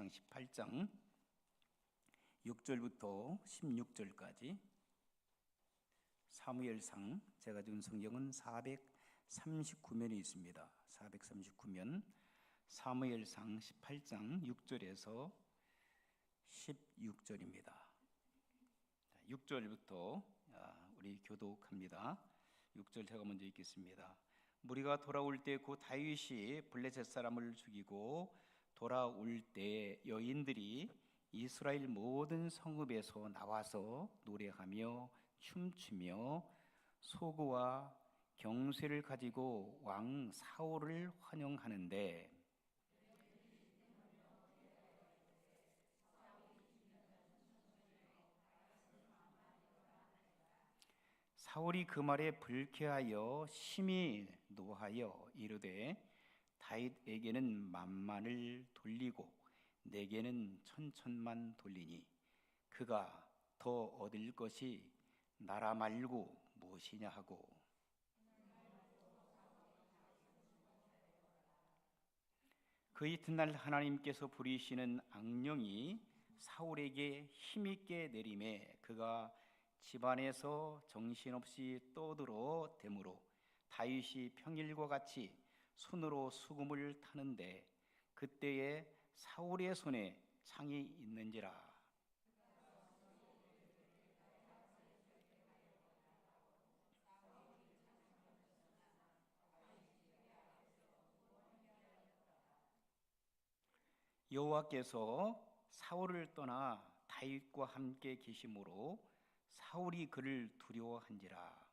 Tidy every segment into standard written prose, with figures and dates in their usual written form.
사무엘상 18장 6절부터 16절까지, 사무엘상 제가 준 성경은 439면이 있습니다. 439면, 사무엘상 18장 6절에서 16절입니다. 6절부터 우리 교독합니다. 6절 제가 먼저 읽겠습니다. 무리가 돌아올 때 곧 다윗이 블레셋 사람을 죽이고 돌아올 때 여인들이 이스라엘 모든 성읍에서 나와서 노래하며 춤추며 소고와 경쇠를 가지고 왕 사울을 환영하는데, 사울이 그 말에 불쾌하여 심히 노하여 이르되, 다윗에게는 만만을 돌리고 내게는 천천만 돌리니 그가 더 얻을 것이 나라 말고 무엇이냐 하고, 그 이튿날 하나님께서 부리시는 악령이 사울에게 힘있게 내림에 그가 집안에서 정신없이 떠들어 대므로 다윗이 평일과 같이 손으로 수금을 타는데 그때에 사울의 손에 창이 있는지라. 여호와께서 사울을 떠나 다윗과 함께 계심으로 사울이 그를 두려워한지라.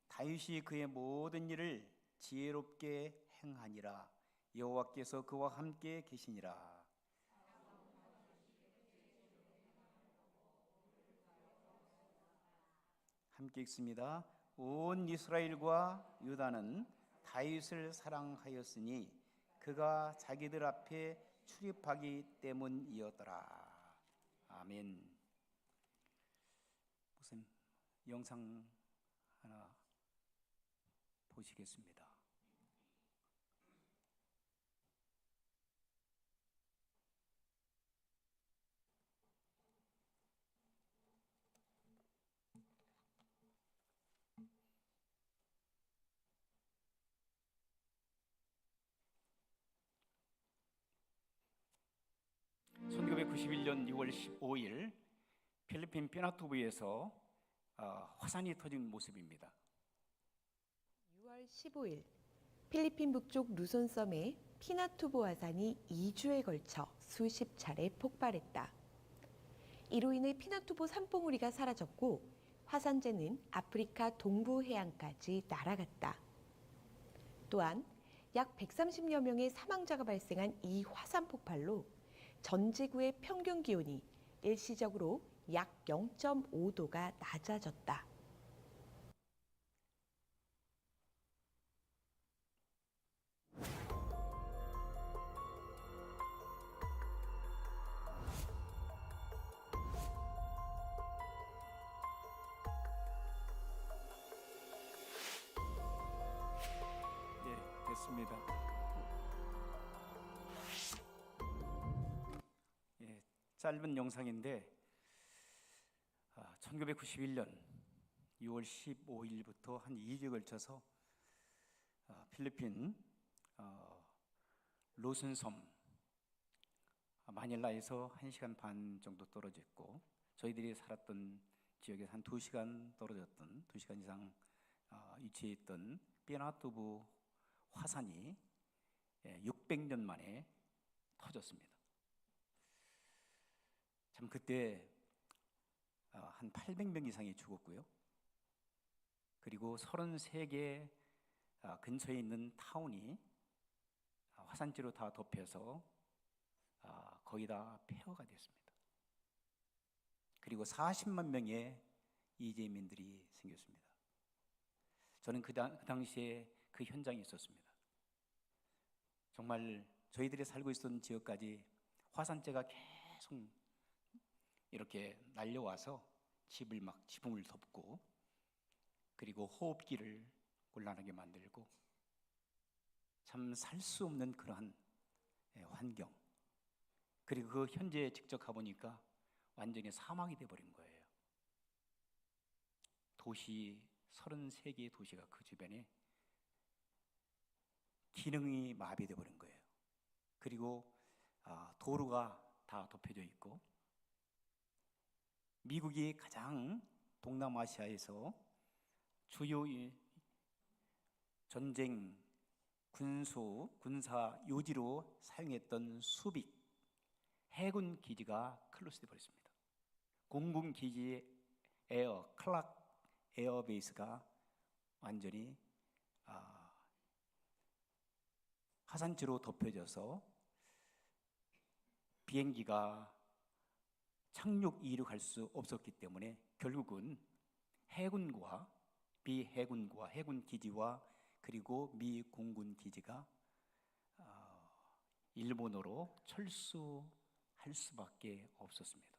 다윗이 그의 모든 일을 지혜롭게 행하니라. 여호와께서 그와 함께 계시니라. 함께 읽습니다. 온 이스라엘과 유다는 다윗을 사랑하였으니 그가 자기들 앞에 출입하기 때문이었더라. 아멘. 무슨 영상 하나 보시겠습니다. (1991년 6월 15일) 필리핀 피나투보에서 화산이 터진 모습입니다. 6월 15일 필리핀 북쪽 루손섬에 피나투보 화산이 2주에 걸쳐 수십 차례 폭발했다. 이로 인해 피나투보 산봉우리가 사라졌고 화산재는 아프리카 동부 해안까지 날아갔다. 또한 약 130여 명의 사망자가 발생한 이 화산 폭발로 전 지구의 평균 기온이 일시적으로 약 0.5도가 낮아졌다. 네, 됐습니다. 짧은 영상인데 1991년 6월 15일부터 한 2주에 걸쳐서 필리핀 로슨섬 마닐라에서 1시간 반 정도 떨어져 있고, 저희들이 살았던 지역에서 한 2시간 떨어졌던 2시간 이상 위치해 있던 피나투보 화산이 600년 만에 터졌습니다. 참 그때 한 800명 이상이 죽었고요. 그리고 33개 근처에 있는 타운이 화산재로 다 덮여서 거의 다 폐허가 됐습니다. 그리고 40만 명의 이재민들이 생겼습니다. 저는 그 당시에 그 현장에 있었습니다. 정말 저희들이 살고 있었던 지역까지 화산재가 계속 이렇게 날려와서 지붕을 덮고 그리고 호흡기를 곤란하게 만들고 참 살 수 없는 그러한 환경, 그리고 그 현재에 직접 가보니까 완전히 사막이 돼버린 거예요. 도시 33개의 도시가 그 주변에 기능이 마비돼 버린 거예요. 그리고 도로가 다 덮여져 있고, 미국이 가장 동남아시아에서 주요 전쟁 군사 요지로 사용했던 수빅 해군 기지가 클로즈돼 버렸습니다. 공군 기지 클락 에어베이스가 완전히 화산재로 덮여져서 비행기가 착륙 이륙할 수 없었기 때문에 결국은 해군과 비해군과 해군 기지와 그리고 미 공군 기지가 일본으로 철수할 수밖에 없었습니다.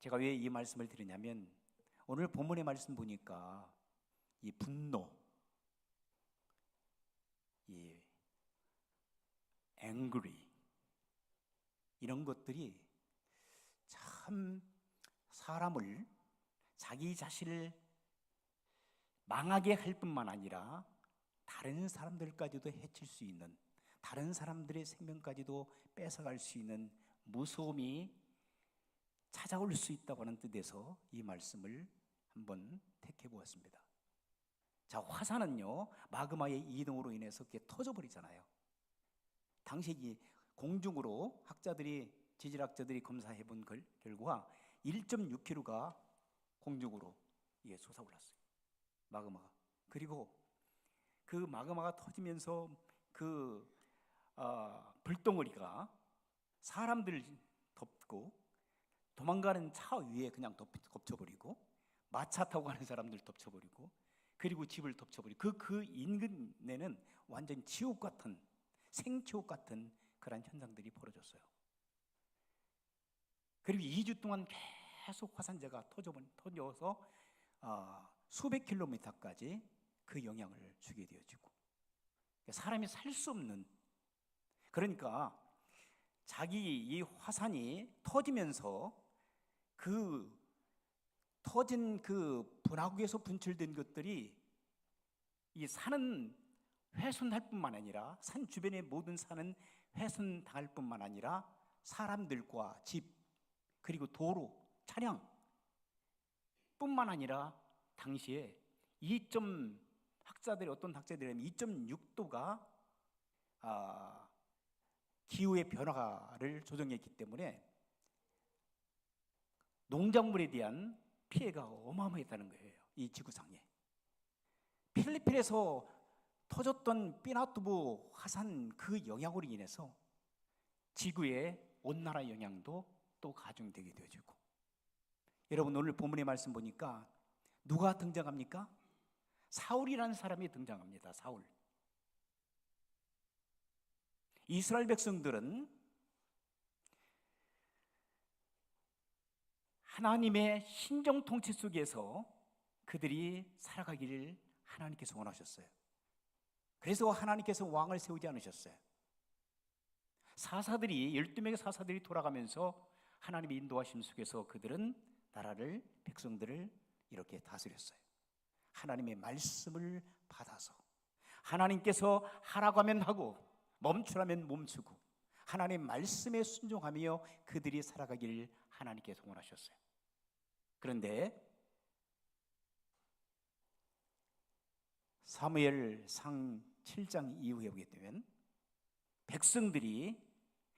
제가 왜 이 말씀을 드리냐면, 오늘 본문의 말씀 보니까 이 분노, 이 angry, 이런 것들이 참 사람을, 자기 자신을 망하게 할 뿐만 아니라 다른 사람들까지도 해칠 수 있는, 다른 사람들의 생명까지도 뺏어갈 수 있는 무서움이 찾아올 수 있다고 하는 뜻에서 이 말씀을 한번 택해 보았습니다. 자, 화산은요, 마그마의 이동으로 인해서 그게 터져버리잖아요. 당시 이 공중으로 지질학자들이 검사해 본 결과 1.6km가 공중으로 솟아올랐어요, 마그마가. 그리고 그 마그마가 터지면서 그 불덩어리가 사람들을 덮고, 도망가는 차 위에 그냥 덮쳐버리고, 마차 타고 가는 사람들 덮쳐버리고, 그리고 집을 덮쳐버리고, 그 인근에는 완전 지옥 같은, 생지옥 같은 그런 현상들이 벌어졌어요. 그리고 2주 동안 계속 화산재가 터져서 수백 킬로미터까지 그 영향을 주게 되어지고, 사람이 살 수 없는, 그러니까 자기 이 화산이 터지면서 그 터진 그 분화구에서 분출된 것들이 이 산은 훼손할 뿐만 아니라, 산 주변의 모든 산은 훼손당할 뿐만 아니라 사람들과 집, 그리고 도로, 차량 뿐만 아니라 당시에 어떤 학자들이 2.6도가 기후의 변화를 조정했기 때문에 농작물에 대한 피해가 어마어마했다는 거예요, 이 지구상에. 필리핀에서 터졌던 피나투보 화산 그 영향으로 인해서 지구의 온난화 영향도 또 가중되게 되어지고, 여러분 오늘 본문의 말씀 보니까 누가 등장합니까? 사울이라는 사람이 등장합니다. 사울. 이스라엘 백성들은 하나님의 신정 통치 속에서 그들이 살아가기를 하나님께서 원하셨어요. 그래서 하나님께서 왕을 세우지 않으셨어요. 12명의 사사들이 돌아가면서 하나님의 인도하심 속에서 그들은 나라를, 백성들을 이렇게 다스렸어요. 하나님의 말씀을 받아서 하나님께서 하라고 하면 하고 멈추라면 멈추고 하나님의 말씀에 순종하며 그들이 살아가기를 하나님께서 원하셨어요. 그런데 사무엘상 7장 이후에 보게 되면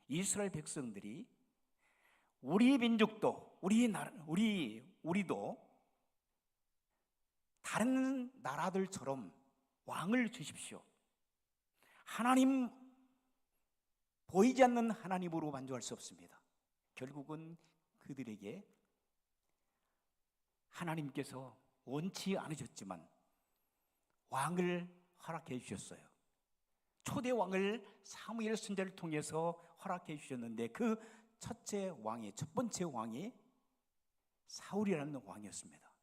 이스라엘 백성들이 우리 민족도, 우리도 다른 나라들처럼 왕을 주십시오, 하나님, 보이지 않는 하나님으로 만족할 수 없습니다. 결국은 그들에게 하나님께서 원치 않으셨지만 왕을 허락해 주셨어요. 초대 왕을 사무엘 선지자를 통해서 허락해 주셨는데, 그 첫 번째 왕이 사울이라는 왕이었습니다.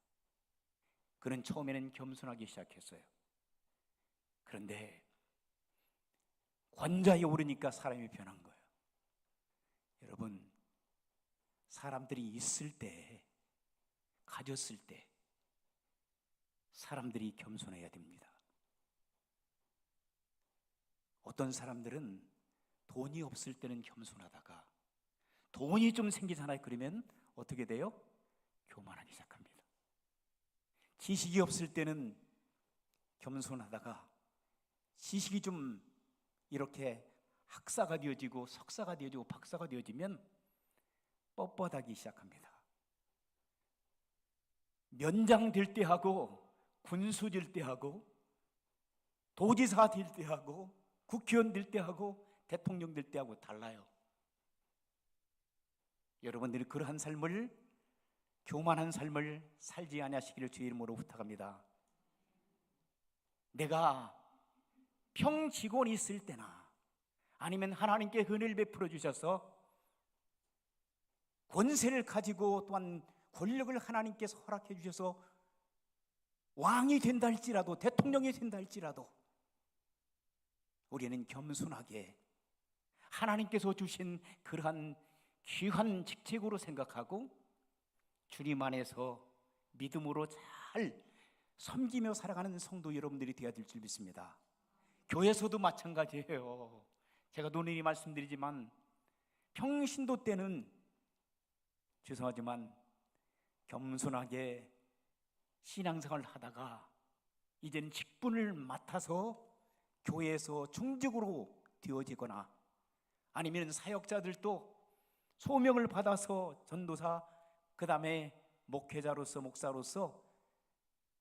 그는 처음에는 겸손하기 시작했어요. 그런데 권좌에 오르니까 사람이 변한 거예요. 여러분, 사람들이 있을 때, 가졌을 때 사람들이 겸손해야 됩니다. 어떤 사람들은 돈이 없을 때는 겸손하다가 돈이 좀 생기잖아요. 그러면 어떻게 돼요? 교만하기 시작합니다. 지식이 없을 때는 겸손하다가 지식이 좀 이렇게 학사가 되어지고 석사가 되어지고 박사가 되어지면 뻣뻣하기 시작합니다. 면장 될 때 하고 군수 될 때 하고 도지사 될 때 하고 국회의원 될 때 하고 대통령 될 때 하고 달라요. 여러분들이 그러한 삶을, 교만한 삶을 살지 아니하시기를 주의 이름으로 부탁합니다. 내가 평직원이 있을 때나 아니면 하나님께 은혜를 베풀어 주셔서 권세를 가지고 또한 권력을 하나님께서 허락해 주셔서 왕이 된다 할지라도 대통령이 된다 할지라도 우리는 겸손하게 하나님께서 주신 그러한 귀한 직책으로 생각하고 주님 안에서 믿음으로 잘 섬기며 살아가는 성도 여러분들이 되어야 될 줄 믿습니다. 교회에서도 마찬가지예요. 제가 논의히 말씀드리지만 평신도 때는 죄송하지만 겸손하게 신앙생활을 하다가 이제는 직분을 맡아서 교회에서 중직으로 되어지거나 아니면 사역자들도 소명을 받아서 전도사, 그 다음에 목회자로서 목사로서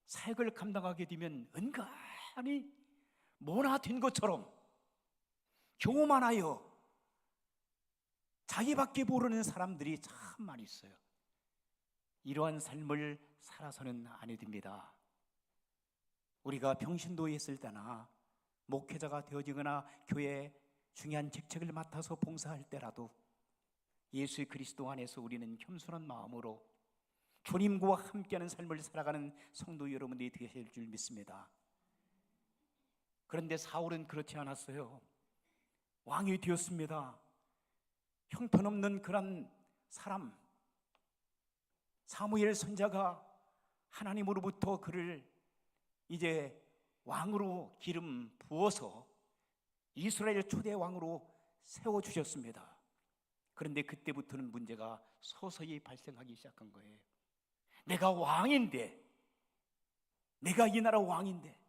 사역을 감당하게 되면 은근히 모나된 것처럼 교만하여 자기밖에 모르는 사람들이 참 많이 있어요. 이러한 삶을 살아서는 안 해야 됩니다. 우리가 평신도에 있을 때나 목회자가 되어지거나 교회에 중요한 직책을 맡아서 봉사할 때라도 예수 그리스도 안에서 우리는 겸손한 마음으로 주님과 함께하는 삶을 살아가는 성도 여러분들이 되실 줄 믿습니다. 그런데 사울은 그렇지 않았어요. 왕이 되었습니다. 형편없는 그런 사람, 사무엘 선지자가 하나님으로부터 그를 이제 왕으로 기름 부어서 이스라엘 초대 왕으로 세워주셨습니다. 그런데 그때부터는 문제가 서서히 발생하기 시작한 거예요. 내가 왕인데, 내가 이 나라 왕인데,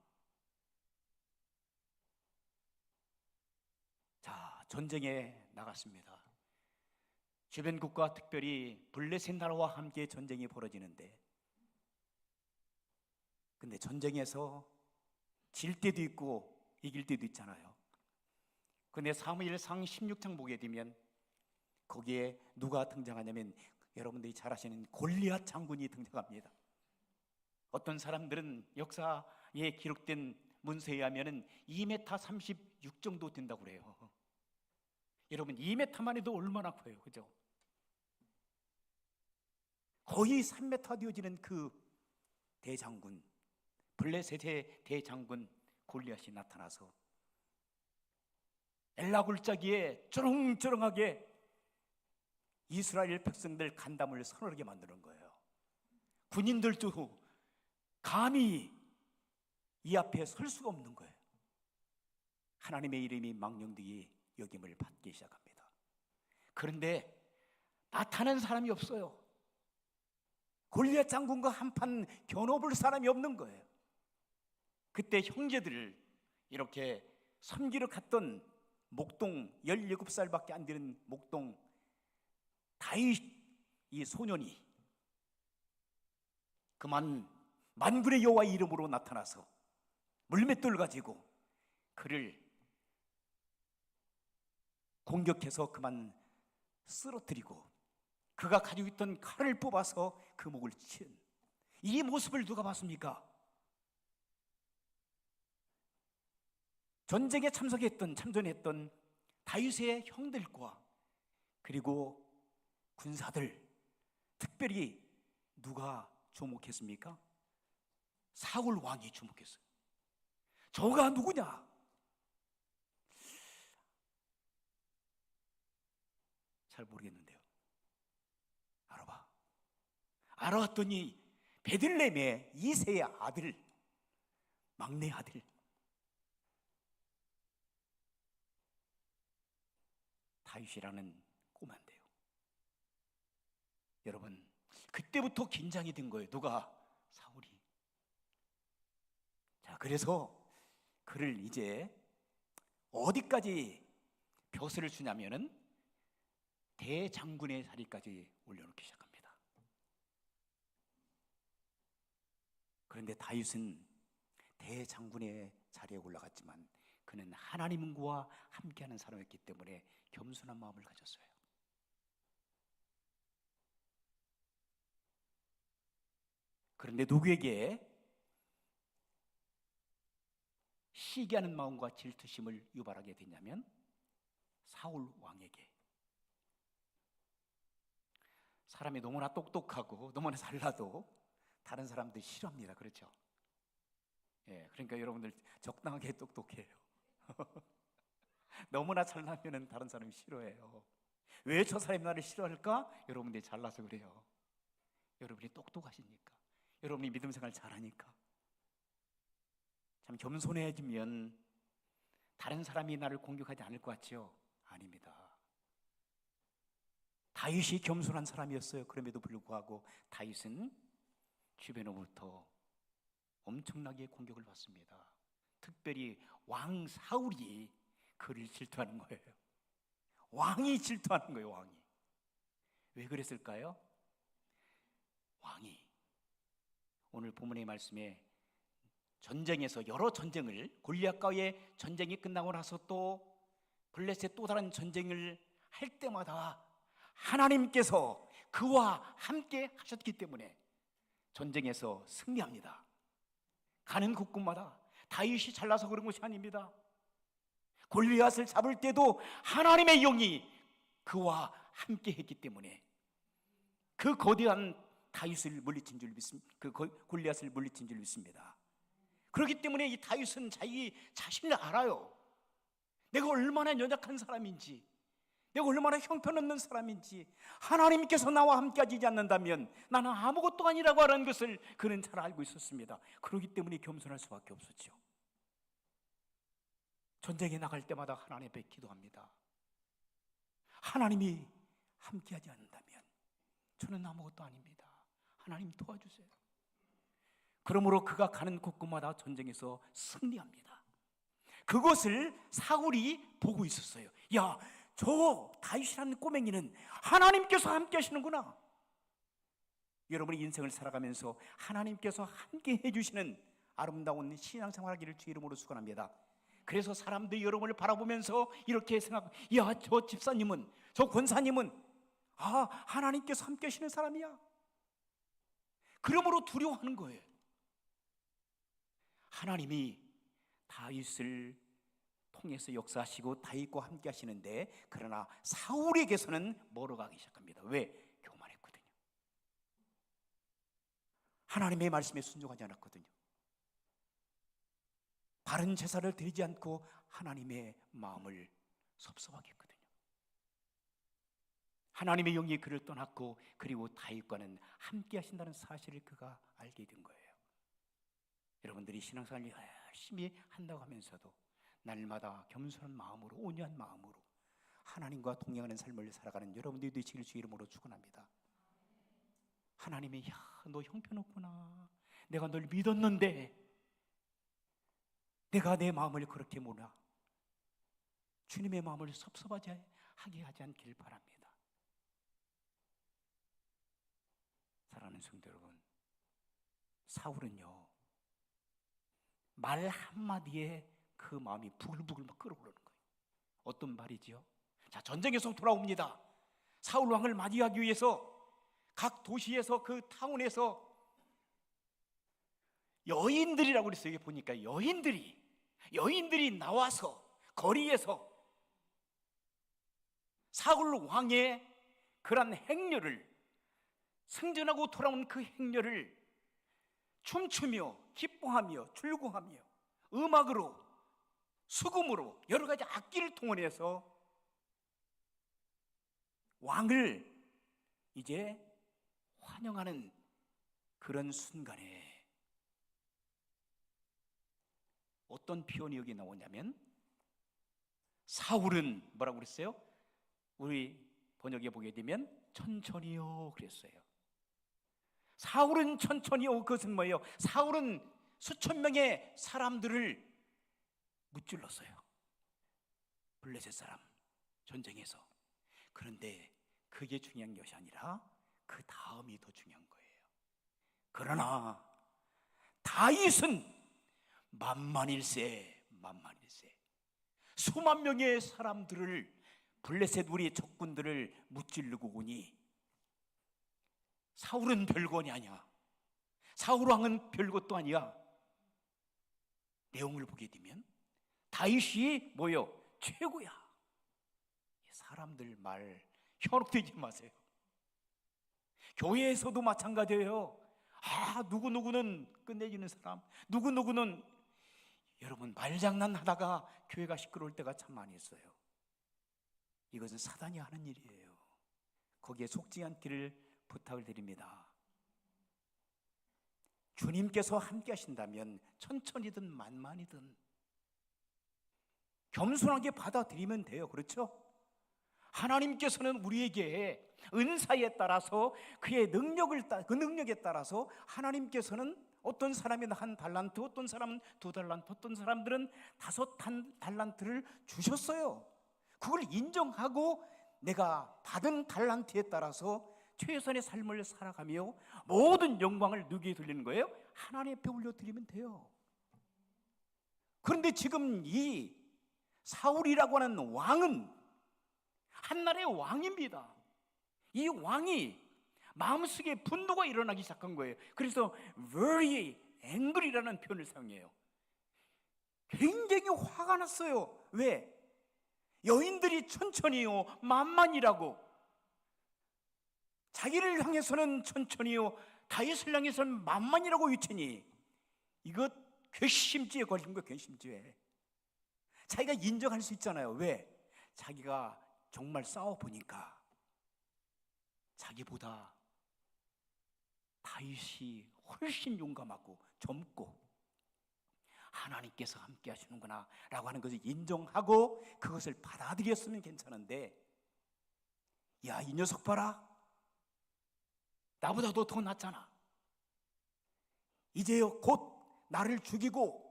자, 전쟁에 나갔습니다. 주변 국가, 특별히 블레셋 나라와 함께 전쟁이 벌어지는데, 근데 전쟁에서 질 때도 있고 이길 때도 있잖아요. 근데 사무엘상 16장 보게 되면 거기에 누가 등장하냐면 여러분들이 잘 아시는 골리앗 장군이 등장합니다. 어떤 사람들은 역사에 기록된 문서에 의하면 2m 36 정도 된다고 그래요. 여러분 2m만 해도 얼마나 커요, 그죠? 거의 3m 되어지는 그 대장군, 블레셋의 대장군 골리앗이 나타나서 엘라 골짜기에 쩌렁쩌렁하게 이스라엘 백성들 간담을 서늘하게 만드는 거예요. 군인들도 감히 이 앞에 설 수가 없는 거예요. 하나님의 이름이 망령되게 여김을 받기 시작합니다. 그런데 나타난 사람이 없어요. 골리앗 장군과 한판 겨눠볼 사람이 없는 거예요. 그때 형제들을 이렇게 섬기러 갔던 목동 17살밖에 안 되는 목동 다윗 이 소년이 그만 만군의 여호와의 이름으로 나타나서 물맷돌 가지고 그를 공격해서 그만 쓰러뜨리고 그가 가지고 있던 칼을 뽑아서 그 목을 친 이 모습을 누가 봤습니까? 전쟁에 참전했던 다윗의 형들과 그리고 군사들, 특별히 누가 주목했습니까? 사울 왕이 주목했어요. 저가 누구냐? 잘 모르겠는데요. 알아봤더니 베들레헴의 이새의 아들, 막내 아들 다윗이라는 꼬마인데요. 여러분, 그때부터 긴장이 된 거예요. 누가? 사울이. 자, 그래서 그를 이제 어디까지 벼슬을 주냐면은 대장군의 자리까지 올려놓기 시작합니다. 그런데 다윗은 대장군의 자리에 올라갔지만 그는 하나님과 함께하는 사람이었기 때문에 겸손한 마음을 가졌어요. 그런데 누구에게 시기하는 마음과 질투심을 유발하게 됐냐면 사울 왕에게. 사람이 너무나 똑똑하고 너무나 잘나도 다른 사람들이 싫어합니다. 그렇죠? 예, 그러니까 여러분들 적당하게 똑똑해요. 너무나 잘나면 다른 사람이 싫어해요. 왜 저 사람이 나를 싫어할까? 여러분들이 잘나서 그래요. 여러분이 똑똑하시니까, 여러분이 믿음 생활 잘하니까. 참 겸손해지면 다른 사람이 나를 공격하지 않을 것 같지요? 아닙니다. 다윗이 겸손한 사람이었어요. 그럼에도 불구하고 다윗은 주변으로부터 엄청나게 공격을 받습니다. 특별히 왕 사울이 그를 질투하는 거예요. 왕이 질투하는 거예요. 왕이. 왜 그랬을까요? 왕이 오늘 본문의 말씀에 전쟁에서 여러 전쟁을, 골리앗과의 전쟁이 끝나고 나서 또 블레셋 또 다른 전쟁을 할 때마다 하나님께서 그와 함께 하셨기 때문에 전쟁에서 승리합니다. 가는 곳곳마다 다윗이 잘나서 그런 것이 아닙니다. 골리앗을 잡을 때도 하나님의 영이 그와 함께 했기 때문에 그 거대한 다윗을 물리친 줄 믿습니다. 그 골리앗을 물리친 줄 믿습니다. 그렇기 때문에 이 다윗은 자기 자신을 알아요. 내가 얼마나 연약한 사람인지, 내가 얼마나 형편없는 사람인지, 하나님께서 나와 함께 하지 않는다면 나는 아무것도 아니라고 하는 것을 그는 잘 알고 있었습니다. 그렇기 때문에 겸손할 수밖에 없었죠. 전쟁에 나갈 때마다 하나님 앞에 기도합니다. 하나님이 함께 하지 않는다면 저는 아무것도 아닙니다. 하나님 도와주세요. 그러므로 그가 가는 곳곳마다 전쟁에서 승리합니다. 그것을 사울이 보고 있었어요. 야, 저 다윗이라는 꼬맹이는 하나님께서 함께 하시는구나. 여러분의 인생을 살아가면서 하나님께서 함께 해주시는 아름다운 신앙생활하기를 주 이름으로 축원합니다. 그래서 사람들이 여러분을 바라보면서 이렇게 생각, 야, 저 집사님은, 저 권사님은 하나님께서 함께 하시는 사람이야. 그러므로 두려워하는 거예요. 하나님이 다윗을 통해서 역사하시고 다윗과 함께 하시는데, 그러나 사울에게서는 멀어가기 시작합니다. 왜? 교만했거든요. 하나님의 말씀에 순종하지 않았거든요. 바른 제사를 드리지 않고 하나님의 마음을 섭섭하게 했거든요. 하나님의 영이 그를 떠났고, 그리고 다윗과는 함께 하신다는 사실을 그가 알게 된 거예요. 여러분들이 신앙생활을 열심히 한다고 하면서도 날마다 겸손한 마음으로, 온유한 마음으로 하나님과 동행하는 삶을 살아가는 여러분들이 되시길 주 이름으로 축원합니다. 하나님이, 야, 너 형편없구나, 내가 널 믿었는데 내가 내 마음을 그렇게 모나, 주님의 마음을 섭섭하게 하지 않기를 바랍니다. 사랑하는 성도 여러분, 사울은요, 말 한마디에 그 마음이 부글부글 막 끓어오르는 거예요. 어떤 말이지요? 자, 전쟁에서 돌아옵니다. 사울 왕을 맞이하기 위해서 각 도시에서, 그 타운에서 여인들이라고 그랬어요. 여기 보니까 여인들이 나와서 거리에서 사울 왕의 그런 행렬을, 승전하고 돌아온 그 행렬을 춤추며 기뻐하며 출궁하며 음악으로 수금으로 여러 가지 악기를 동원해서 왕을 이제 환영하는 그런 순간에 어떤 표현이 여기 나오냐면, 사울은 뭐라고 그랬어요? 우리 번역에 보게 되면 천천히요 그랬어요. 사울은 천천히요, 그것은 뭐예요? 사울은 수천 명의 사람들을 무찔렀어요. 블레셋 사람 전쟁에서. 그런데 그게 중요한 것이 아니라 그 다음이 더 중요한 거예요. 그러나 다윗은 만만일세 수만 명의 사람들을, 블레셋 우리 적군들을 무찌르고 오니 사울은 별건이 아니야. 사울 왕은 별것도 아니야. 내용을 보게 되면 다윗이 뭐요? 최고야. 사람들 말 현혹되지 마세요. 교회에서도 마찬가지예요. 누구누구는 끝내주는 사람, 누구누구는, 여러분 말장난 하다가 교회가 시끄러울 때가 참 많이 있어요. 이것은 사단이 하는 일이에요. 거기에 속지 않기를 부탁을 드립니다. 주님께서 함께 하신다면 천천히든 만만히든 겸손하게 받아들이면 돼요. 그렇죠? 하나님께서는 우리에게 은사에 따라서 그의 그 능력에 따라서 하나님께서는 어떤 사람은 한 달란트, 어떤 사람은 두 달란트, 어떤 사람들은 5달란트를 주셨어요. 그걸 인정하고 내가 받은 달란트에 따라서 최선의 삶을 살아가며 모든 영광을 누구에게 돌리는 거예요? 하나님 앞에 올려드리면 돼요. 그런데 지금 이 사울이라고 하는 왕은 한나라의 왕입니다. 이 왕이 마음속에 분노가 일어나기 시작한 거예요. 그래서 very angry라는 표현을 사용해요. 굉장히 화가 났어요. 왜? 여인들이 천천히요 만만이라고, 자기를 향해서는 천천히요 다윗을 향해서는 만만이라고 외치니 이것 괘씸죄에 걸린 거예요. 괘씸죄. 자기가 인정할 수 있잖아요. 왜? 자기가 정말 싸워보니까 자기보다 다윗이 훨씬 용감하고 젊고 하나님께서 함께 하시는구나 라고 하는 것을 인정하고 그것을 받아들였으면 괜찮은데, 야, 이 녀석 봐라, 나보다도 더 낫잖아, 이제요 곧 나를 죽이고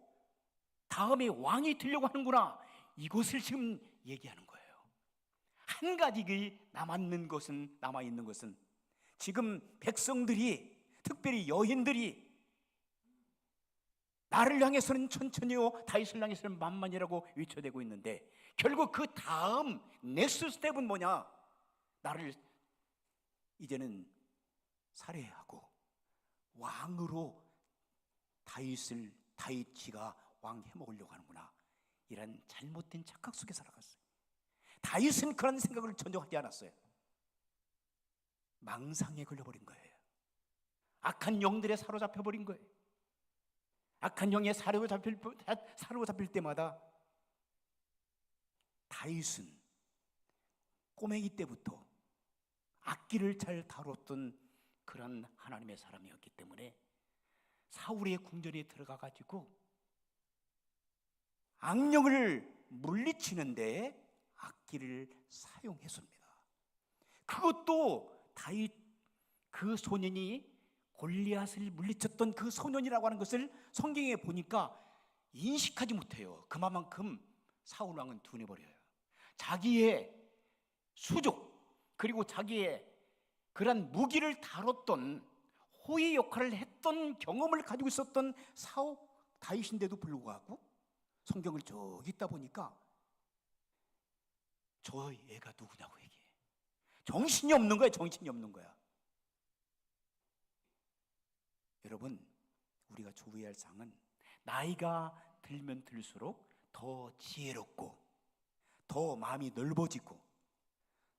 다음에 왕이 되려고 하는구나, 이것을 지금 얘기하는 거예요. 한 가지 남아있는 것은 지금 백성들이, 특별히 여인들이 나를 향해서는 천천히요 다윗을 향해서는 만만이라고 외쳐대고 있는데, 결국 그 다음 넥스트 스텝은 뭐냐? 나를 이제는 살해하고 왕으로 다윗이가 왕 해먹으려고 하는구나, 이런 잘못된 착각 속에 살아갔어요. 다윗은 그런 생각을 전혀 하지 않았어요. 망상에 걸려버린 거예요. 악한 영들에 사로잡혀버린 거예요. 악한 영에 사로잡힐 때마다 다윗은 꼬맹이 때부터 악기를 잘 다뤘던 그런 하나님의 사람이었기 때문에 사울의 궁전에 들어가가지고 악령을 물리치는데 악기를 사용했습니다. 그것도 다윗 그 소년이 골리앗을 물리쳤던 그 소년이라고 하는 것을 성경에 보니까 인식하지 못해요. 그만큼 사울 왕은 둔해버려요. 자기의 수족 그리고 자기의 그런 무기를 다뤘던 호위 역할을 했던 경험을 가지고 있었던 다윗인데도 불구하고 성경을 쭉 읽다 보니까 저 애가 누구냐고 얘기해. 정신이 없는 거야. 정신이 없는 거야. 여러분, 우리가 주의해야 할 사항은 나이가 들면 들수록 더 지혜롭고 더 마음이 넓어지고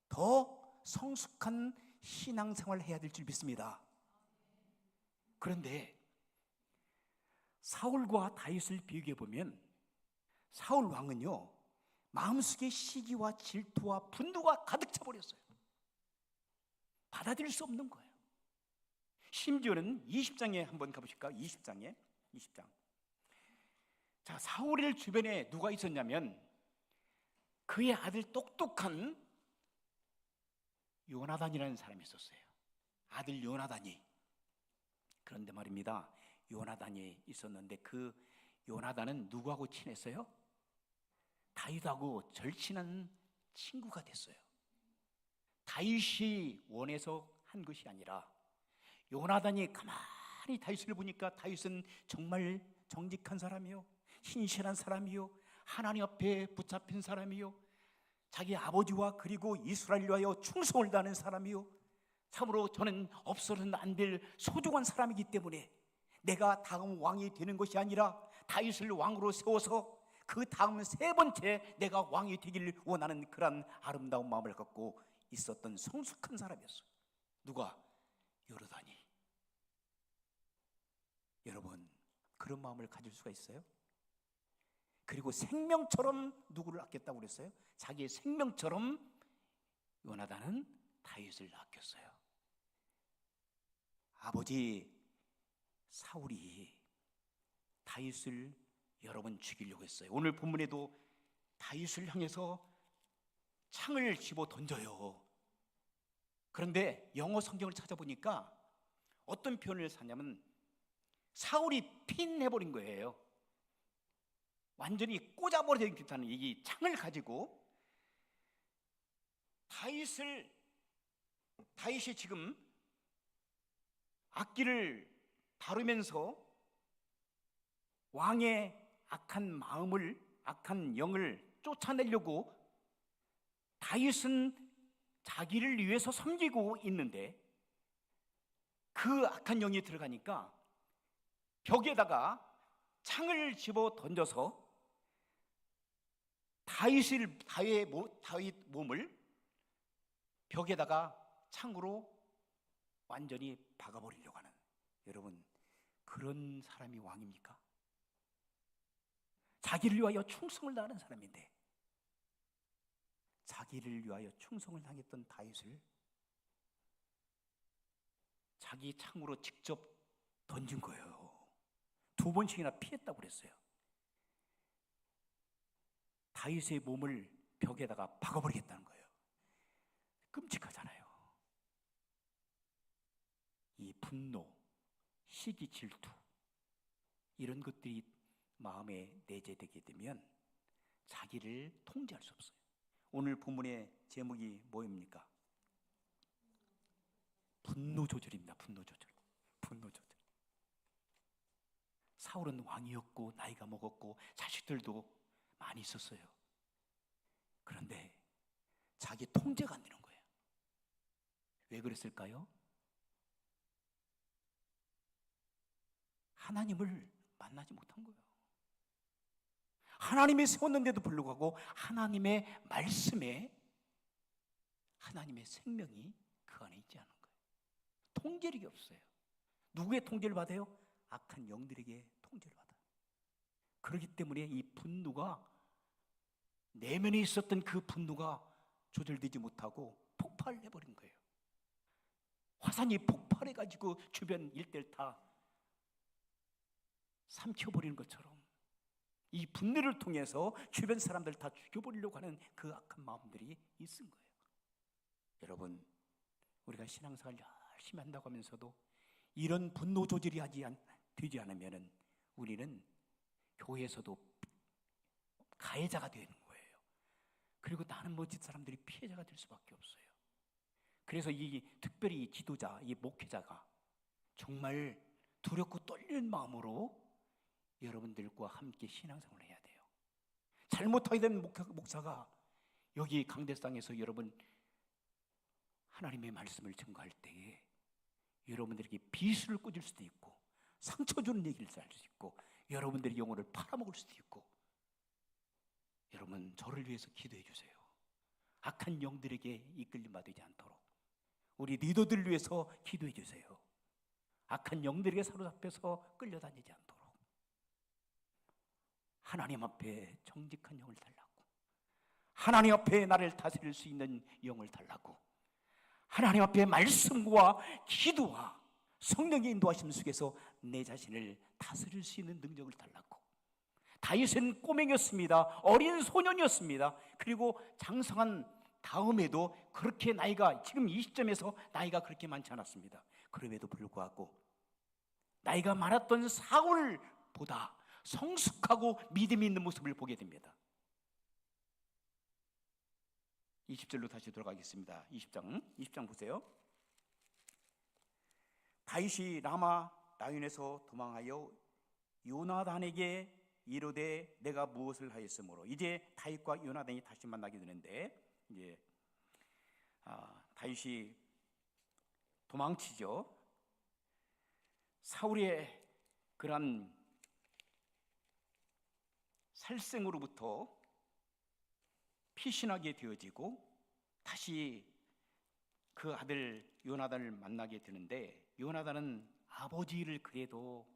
더 성숙한 신앙생활을 해야 될 줄 믿습니다. 그런데 사울과 다윗을 비교해 보면 사울 왕은요, 마음속에 시기와 질투와 분노가 가득 차 버렸어요. 받아들일 수 없는 거예요. 심지어는 20장에 한번 가보실까요? 20장. 자, 사울의 주변에 누가 있었냐면 그의 아들 똑똑한 요나단이라는 사람이 있었어요. 아들 요나단이. 그런데 말입니다, 요나단이 있었는데 그 요나단은 누구하고 친했어요? 다윗하고 절친한 친구가 됐어요. 다윗이 원해서 한 것이 아니라 요나단이 가만히 다윗을 보니까 다윗은 정말 정직한 사람이요, 신실한 사람이요, 하나님 앞에 붙잡힌 사람이요, 자기 아버지와 그리고 이스라엘을 위하여 충성을 다하는 사람이요, 참으로 저는 없어서는 안 될 소중한 사람이기 때문에 내가 다음 왕이 되는 것이 아니라 다윗을 왕으로 세워서 그 다음 세 번째 내가 왕이 되기를 원하는 그런 아름다운 마음을 갖고 있었던 성숙한 사람이었어요. 누가? 요나단이. 여러분, 그런 마음을 가질 수가 있어요? 그리고 생명처럼 누구를 아꼈다고 그랬어요? 자기의 생명처럼 요나단은 다윗을 아꼈어요. 아버지 사울이 다윗을 여러 번 죽이려고 했어요. 오늘 본문에도 다윗을 향해서 창을 집어 던져요. 그런데 영어 성경을 찾아보니까 어떤 표현을 사냐면 사울이 핀해버린 거예요. 완전히 꽂아버린 듯한 이 창을 가지고 다윗이 지금 악기를 다루면서 왕의 악한 마음을, 악한 영을 쫓아내려고 다윗은 자기를 위해서 섬기고 있는데 그 악한 영이 들어가니까 벽에다가 창을 집어 던져서 다윗 몸을 벽에다가 창으로 완전히 박아버리려고 하는, 여러분, 그런 사람이 왕입니까? 자기를 위하여 충성을 다하는 사람인데 자기를 위하여 충성을 당했던 다윗을 자기 창으로 직접 던진 거예요. 2번씩이나 피했다고 그랬어요. 다윗의 몸을 벽에다가 박아버리겠다는 거예요. 끔찍하잖아요. 이 분노, 시기, 질투, 이런 것들이 마음에 내재되게 되면 자기를 통제할 수 없어요. 오늘 본문의 제목이 뭐입니까? 분노 조절입니다. 분노 조절. 사울은 왕이었고 나이가 먹었고 자식들도 많이 있었어요. 그런데 자기 통제가 안 되는 거예요. 왜 그랬을까요? 하나님을 만나지 못한 거예요. 하나님이 세웠는데도 불구하고 하나님의 말씀에 하나님의 생명이 그 안에 있지 않은 거예요. 통제력이 없어요. 누구의 통제를 받아요? 악한 영들에게 통제를 받아요. 그렇기 때문에 이 분노가, 내면에 있었던 그 분노가 조절되지 못하고 폭발해버린 거예요. 화산이 폭발해가지고 주변 일대를 다 삼켜버리는 것처럼 이 분노를 통해서 주변 사람들 다 죽여버리려고 하는 그 악한 마음들이 있은 거예요. 여러분, 우리가 신앙생활 열심히 한다고 하면서도 이런 분노 조절이 되지 않으면 우리는 교회에서도 가해자가 되는 거예요. 그리고 나는 멋진 사람들이 피해자가 될 수밖에 없어요. 그래서 특별히 이 지도자, 이 목회자가 정말 두렵고 떨리는 마음으로 여러분들과 함께 신앙생활을 해야 돼요. 잘못하게 된 목사가 여기 강대상에서 여러분 하나님의 말씀을 증거할 때에 여러분들에게 비수를 꽂을 수도 있고 상처 주는 얘기를 할 수 있고 여러분들의 영혼을 팔아먹을 수도 있고, 여러분 저를 위해서 기도해 주세요. 악한 영들에게 이끌림 받지 않도록 우리 리더들을 위해서 기도해 주세요. 악한 영들에게 사로잡혀서 끌려다니지 않도록. 하나님 앞에 정직한 영을 달라고, 하나님 앞에 나를 다스릴 수 있는 영을 달라고, 하나님 앞에 말씀과 기도와 성령의 인도하심 속에서 내 자신을 다스릴 수 있는 능력을 달라고. 다윗은 꼬맹이였습니다. 어린 소년이었습니다. 그리고 장성한 다음에도 그렇게 나이가, 지금 이 시점에서 나이가 그렇게 많지 않았습니다. 그럼에도 불구하고 나이가 많았던 사울보다 성숙하고 믿음이 있는 모습을 보게 됩니다. 20절로 다시 돌아가겠습니다. 20장 보세요. 다윗이 라마 나인에서 도망하여 요나단에게 이르되 내가 무엇을 하였으므로. 이제 다윗과 요나단이 다시 만나게 되는데, 이제 다윗이 도망치죠. 사울의 그런 살생으로부터 피신하게 되어지고 다시 그 아들 요나단을 만나게 되는데, 요나단은 아버지를 그래도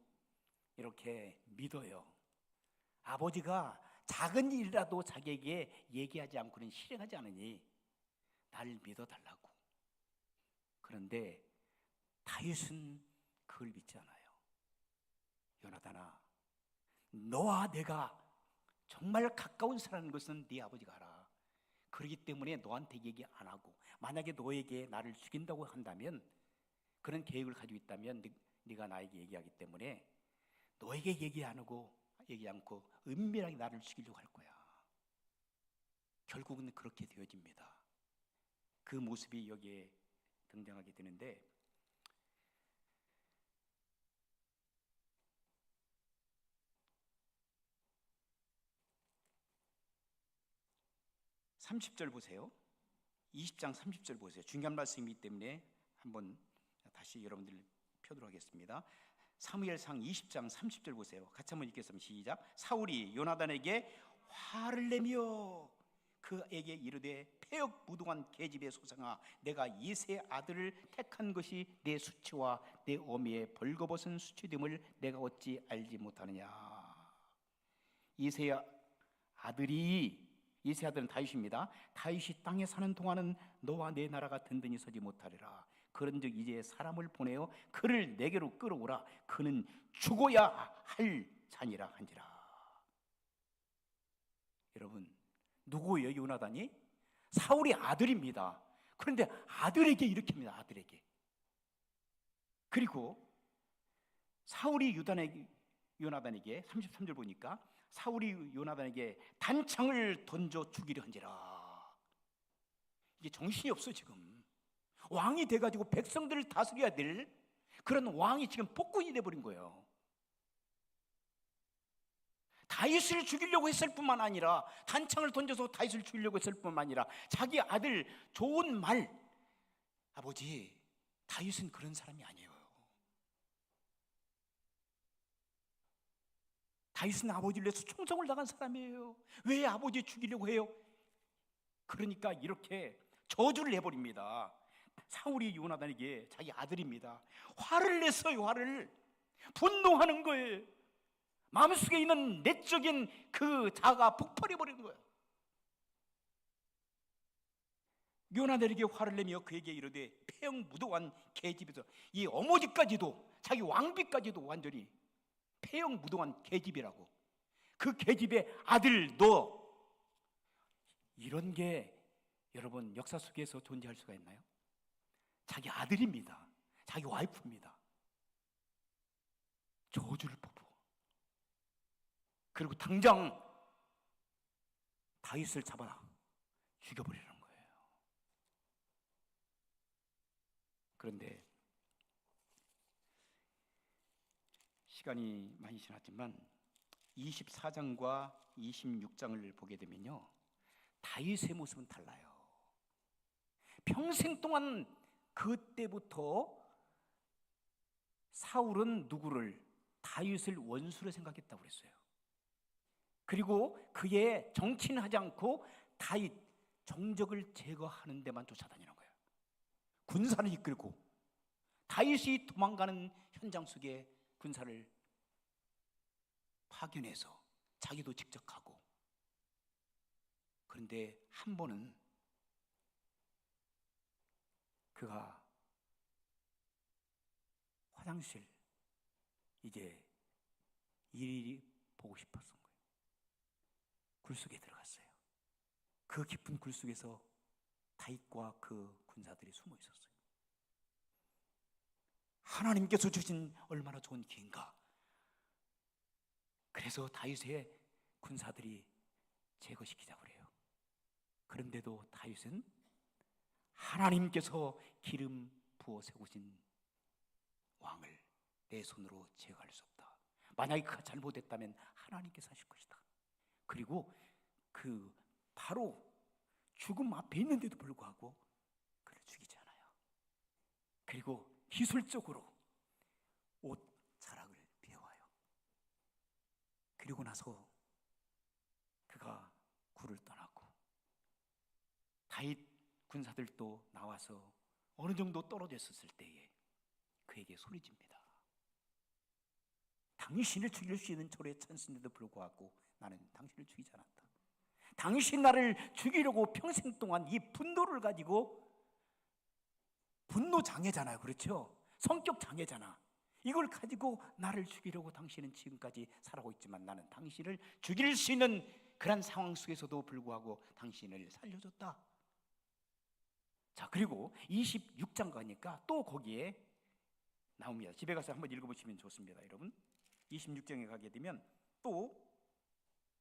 이렇게 믿어요. 아버지가 작은 일이라도 자기에게 얘기하지 않고는 실행하지 않으니 나를 믿어달라고. 그런데 다윗은 그걸 믿지 않아요. 요나단아, 너와 내가 정말 가까운 사람인 것은 네 아버지가 알아. 그렇기 때문에 너한테 얘기 안 하고, 만약에 너에게 나를 죽인다고 한다면, 그런 계획을 가지고 있다면 네가 나에게 얘기하기 때문에 너에게 얘기 않고 은밀하게 나를 죽이려고 할 거야. 결국은 그렇게 되어집니다. 그 모습이 여기에 등장하게 되는데, 30절 보세요. 20장 30절 보세요. 중요한 말씀이기 때문에 한번 다시 여러분들 펴도록 하겠습니다. 사무엘상 20장 30절 보세요. 같이 한번 읽겠습니다. 시작. 사울이 요나단에게 화를 내며 그에게 이르되 폐역무동한 계집의 소상아, 내가 이세 아들을 택한 것이 내 수치와 내 어미의 벌거벗은 수치됨을 내가 어찌 알지 못하느냐. 이세 아들은 다윗입니다. 다윗이 땅에 사는 동안은 너와 내 나라가 든든히 서지 못하리라. 그런즉 이제 사람을 보내어 그를 내게로 끌어오라. 그는 죽어야 할 자니라 한지라. 여러분, 누구예요? 요나단이 사울의 아들입니다. 그런데 아들에게 이렇게 합니다. 아들에게. 그리고 사울이 요나단에게 33절 보니까 사울이 요나단에게 단창을 던져 죽이려 한지라. 이게 정신이 없어. 지금 왕이 돼가지고 백성들을 다스려야 될 그런 왕이 지금 폭군이 돼버린 거예요. 다윗을 죽이려고 했을 뿐만 아니라, 단창을 던져서 다윗을 죽이려고 했을 뿐만 아니라, 자기 아들 좋은 말, 아버지, 다윗은 그런 사람이 아니에요. 다윗은 아버지를 위해서 충성을 당한 사람이에요. 왜 아버지 죽이려고 해요? 그러니까 이렇게 저주를 해버립니다. 사울이 요나단에게, 자기 아들입니다, 화를 냈어요. 화를. 분노하는 거예요. 마음속에 있는 내적인 그 자아가 폭발해버린 거예요. 요나단에게 화를 내며 그에게 이르되 폐역무도한 계집에서, 이 어머니까지도, 자기 왕비까지도 완전히 폐역무도한 계집이라고. 그 계집의 아들 너. 이런 게 여러분 역사 속에서 존재할 수가 있나요? 자기 아들입니다. 자기 와이프입니다. 저주를 퍼부어. 그리고 당장 다윗을 잡아 죽여버리는 거예요. 그런데 시간이 많이 지났지만 24장과 26장을 보게 되면요, 다윗의 모습은 달라요. 평생 동안 그때부터 사울은 누구를? 다윗을 원수로 생각했다고 그랬어요. 그리고 그의 정치는 하지 않고 다윗 정적을 제거하는 데만 쫓아다니는 거예요. 군사를 이끌고 다윗이 도망가는 현장 속에 군사를 파견해서 자기도 직접 가고. 그런데 한 번은 그가 화장실 이제 일일이 보고 싶었던 거예요. 굴속에 들어갔어요. 그 깊은 굴속에서 다윗과 그 군사들이 숨어 있었어요. 하나님께서 주신 얼마나 좋은 기회인가. 그래서 다윗의 군사들이 제거시키자고 그래요. 그런데도 다윗은 하나님께서 기름 부어 세우신 왕을 내 손으로 제거할 수 없다. 만약에 그가 잘못했다면 하나님께서 하실 것이다. 그리고 그 바로 죽음 앞에 있는데도 불구하고 그를 죽이지 않아요. 그리고 기술적으로 옷 자락을 베어와요. 그리고 나서 그가 굴을 떠나고 다윗 군사들도 나와서 어느 정도 떨어져 있었을 때에 그에게 소리집니다. 당신을 죽일 수 있는 저의 찬스인데도 불구하고 나는 당신을 죽이지 않았다. 당신 나를 죽이려고 평생 동안 이 분노를 가지고, 분노 장애잖아요. 그렇죠? 성격 장애잖아. 이걸 가지고 나를 죽이려고 당신은 지금까지 살아오고 있지만 나는 당신을 죽일 수 있는 그런 상황 속에서도 불구하고 당신을 살려줬다. 자, 그리고 26장 가니까 또 거기에 나옵니다. 집에 가서 한번 읽어보시면 좋습니다. 여러분, 26장에 가게 되면 또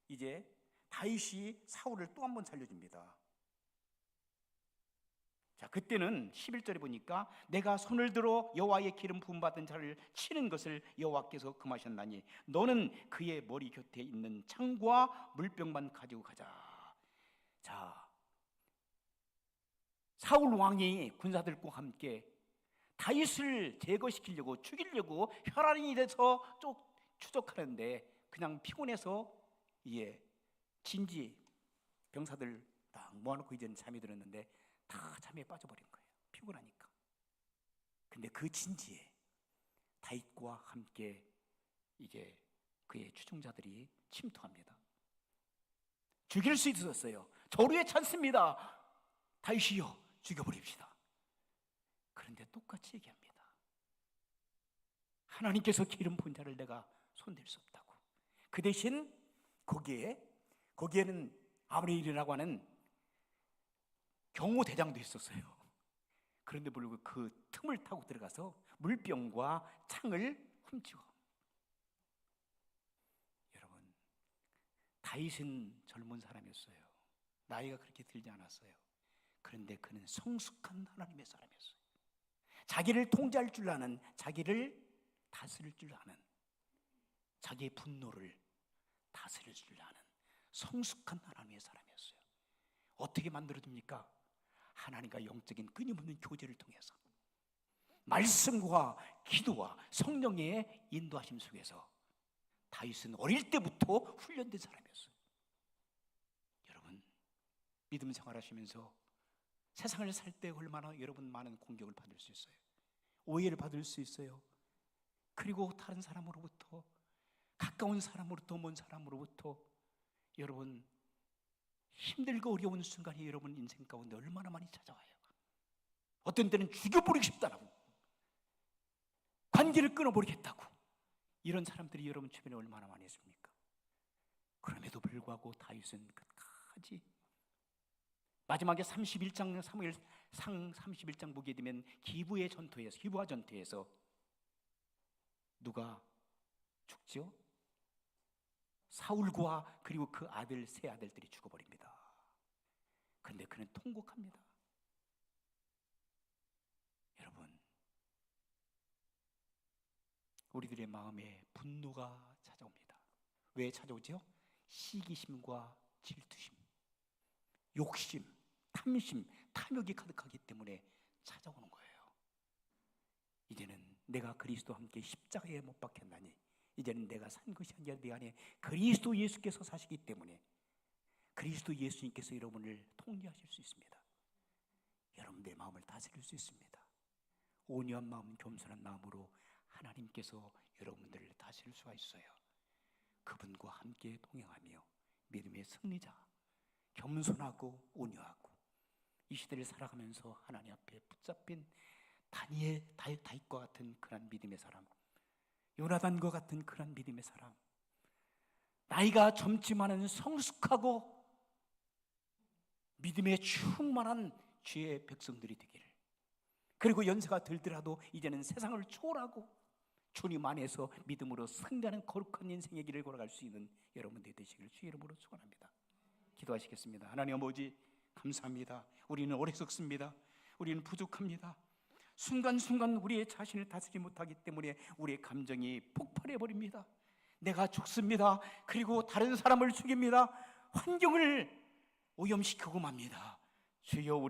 이제 다윗이 사울을 또 한 번 살려줍니다. 자, 그때는 11절에 보니까 내가 손을 들어 여호와의 기름 부음 받은 자를 치는 것을 여호와께서 금하셨나니 너는 그의 머리 곁에 있는 창과 물병만 가지고 가자. 자, 사울 왕이 군사들과 함께 다윗을 제거시키려고 죽이려고 혈안이 돼서 추적하는데 그냥 피곤해서 진지 병사들 딱 모아놓고 이제는 잠이 들었는데 다 잠에 빠져버린 거예요. 피곤하니까. 근데 그 진지에 다윗과 함께 이제 그의 추종자들이 침투합니다. 죽일 수 있었어요. 저루의 찬스입니다. 다윗이여 죽여버립시다. 그런데 똑같이 얘기합니다. 하나님께서 기름 부은 자를 내가 손댈 수 없다고. 그 대신 거기에는 아브네일이라고 하는 경호대장도 있었어요. 그런데 불구하고 그 틈을 타고 들어가서 물병과 창을 훔치고. 여러분, 다윗은 젊은 사람이었어요. 나이가 그렇게 들지 않았어요. 그런데 그는 성숙한 하나님의 사람이었어요. 자기를 통제할 줄 아는, 자기를 다스릴 줄 아는, 자기의 분노를 다스릴 줄 아는 성숙한 하나님의 사람이었어요. 어떻게 만들어집니까? 하나님과 영적인 끊임없는 교제를 통해서, 말씀과 기도와 성령의 인도하심 속에서 다윗은 어릴 때부터 훈련된 사람이었어요. 여러분, 믿음 생활하시면서 세상을 살 때 얼마나 여러분 많은 공격을 받을 수 있어요. 오해를 받을 수 있어요. 그리고 다른 사람으로부터, 가까운 사람으로부터, 먼 사람으로부터 여러분 힘들고 어려운 순간이 여러분 인생 가운데 얼마나 많이 찾아와요. 어떤 때는 죽여버리고 싶다라고, 관계를 끊어버리겠다고, 이런 사람들이 여러분 주변에 얼마나 많이 있습니까? 그럼에도 불구하고 다윗은 끝까지 마지막에 31장 사무엘상 31장 보게 되면 기브와 전투에서 누가 죽죠? 사울과 그리고 그 아들, 세 아들들이 죽어버립니다. 그런데 그는 통곡합니다. 여러분, 우리들의 마음에 분노가 찾아옵니다. 왜 찾아오죠? 시기심과 질투심, 욕심, 탐심, 탐욕이 가득하기 때문에 찾아오는 거예요. 이제는 내가 그리스도와 함께 십자가에 못 박혔나니 이제는 내가 산 것이 아니라 내 안에 그리스도 예수께서 사시기 때문에 그리스도 예수님께서 여러분을 통제하실 수 있습니다. 여러분의 마음을 다스릴 수 있습니다. 온유한 마음, 겸손한 마음으로 하나님께서 여러분들을 다스릴 수가 있어요. 그분과 함께 동행하며 믿음의 승리자, 겸손하고 온유하고 이 시대를 살아가면서 하나님 앞에 붙잡힌 다윗과 같은 그런 믿음의 사람, 요나단과 같은 그런 믿음의 사람, 나이가 젊지만은 성숙하고 믿음에 충만한 주의 백성들이 되기를, 그리고 연세가 들더라도 이제는 세상을 초월하고 주님 안에서 믿음으로 승리하는 거룩한 인생의 길을 걸어갈 수 있는 여러분들이 되시기를 주의 이름으로 축원합니다. 기도하시겠습니다. 하나님 아버지, 감사합니다. 우리는 어리석습니다. 우리는 부족합니다. 순간순간 우리의 자신을 다스리지 못하기 때문에 우리의 감정이 폭발해 버립니다. 내가 죽습니다. 그리고 다른 사람을 죽입니다. 환경을 오염시키고 맙니다. 주여, 우리